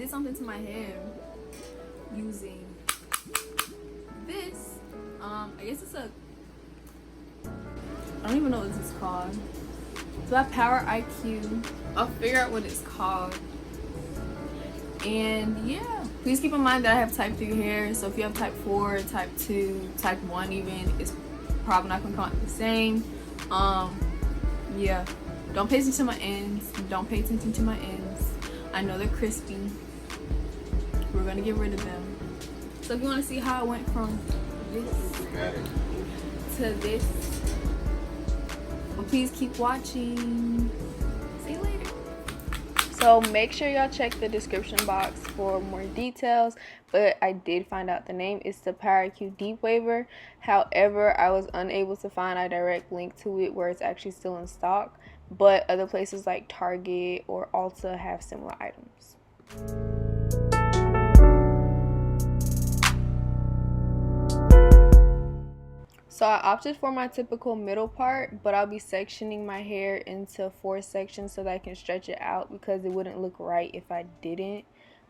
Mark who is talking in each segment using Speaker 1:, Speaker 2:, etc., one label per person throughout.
Speaker 1: did something to my hair using this. I guess it's a, I don't even know what this is called. It's by Power IQ. I'll figure out what it's called. And yeah, please keep in mind that I have type 3 hair, so if you have type 4, type 2, type 1 even, it's probably not gonna come out the same. Yeah, don't pay attention to my ends. Don't pay attention to my ends. I know they're crispy. We're gonna get rid of them. So if you want to see how I went from this to this, well, please keep watching. See you later. So make sure y'all check the description box for more details, but I did find out the name is the Power IQ Deep Waver. However, I was unable to find a direct link to it where it's actually still in stock, but other places like Target or Ulta have similar items. So I opted for my typical middle part, but I'll be sectioning my hair into 4 sections so that I can stretch it out because it wouldn't look right if I didn't.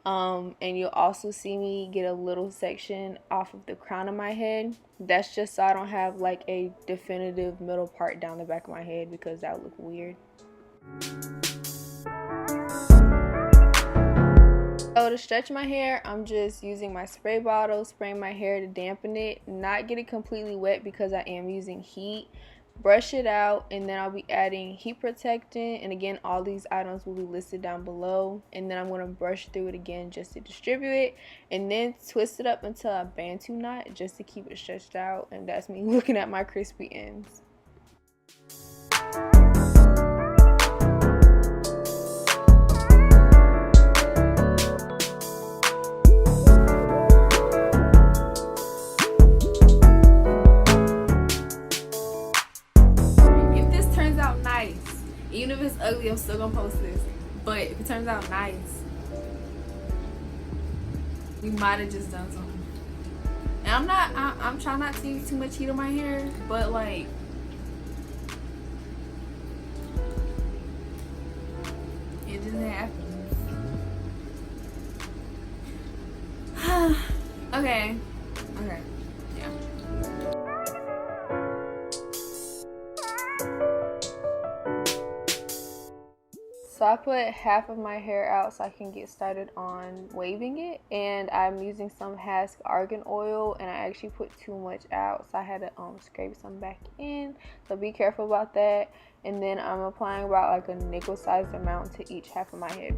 Speaker 1: And you'll also see me get a little section off of the crown of my head. That's just so I don't have like a definitive middle part down the back of my head because that would look weird. So to stretch my hair, I'm just using my spray bottle, spraying my hair to dampen it, not get it completely wet because I am using heat. Brush it out, and then I'll be adding heat protectant, and again, all these items will be listed down below. And then I'm going to brush through it again just to distribute it, and then twist it up until a bantu knot just to keep it stretched out. And that's me looking at my crispy ends. Even if it's ugly, I'm still gonna post this. But if it turns out nice, we might have just done something. And I'm trying not to use too much heat on my hair, but like, it just happens. Okay. Yeah. So I put half of my hair out so I can get started on waving it, and I'm using some Argan oil, and I actually put too much out, so I had to scrape some back in, so be careful about that. And then I'm applying about like a nickel sized amount to each half of my head.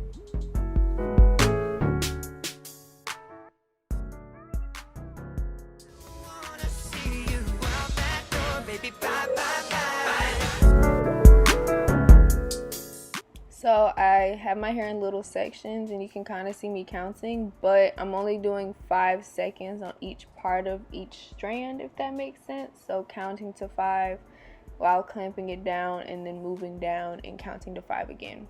Speaker 1: So I have my hair in little sections, and you can kind of see me counting, but I'm only doing 5 seconds on each part of each strand, if that makes sense. So counting to 5 while clamping it down, and then moving down and counting to 5 again.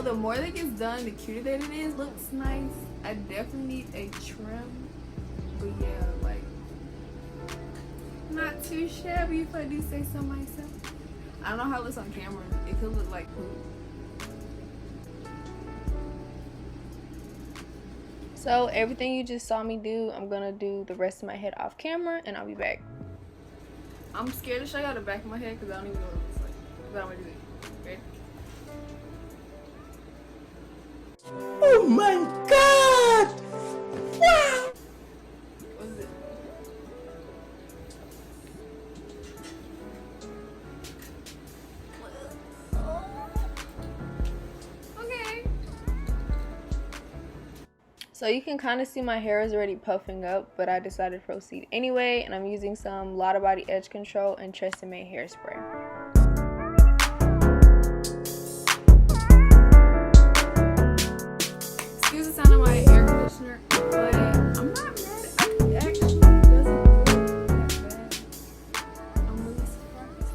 Speaker 1: The more that gets done, the cuter that it is. Looks nice. I definitely need a trim, but yeah, like not too shabby if I do say so myself. I don't know how it looks on camera. It could look like poop. So everything you just saw me do, I'm gonna do the rest of my head off camera, and I'll be back. I'm scared to show y'all the back of my head because I don't even know what it looks like, but I'm gonna do it. Ready?
Speaker 2: Oh my god! Wow!
Speaker 1: What is it? So you can kind of see my hair is already puffing up, but I decided to proceed anyway, and I'm using some Lotta Body Edge Control and TRESemme hairspray. Excuse the sound of my air conditioner, but I'm not mad. It actually doesn't look that bad. I'm really surprised.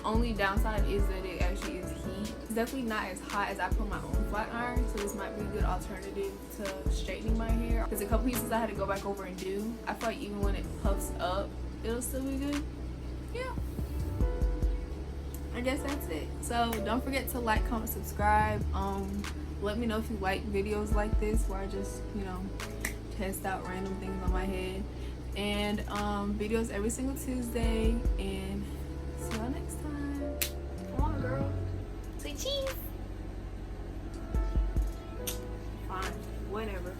Speaker 1: Only downside is that it actually is heat. It's definitely not as hot as I put my own flat iron, so this might be a good alternative to straightening my hair. There's a couple pieces I had to go back over and do. I feel like even when it puffs up, it'll still be good. Yeah, I guess that's it. So don't forget to like, comment, subscribe. Let me know if you like videos like this where I just, you know, test out random things on my head. And videos every single Tuesday. And see y'all next time. Come on, girl. Say cheese. Fine. Whatever.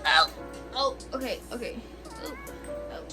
Speaker 1: Oh. Oh. Okay. Okay. Oh. Oh.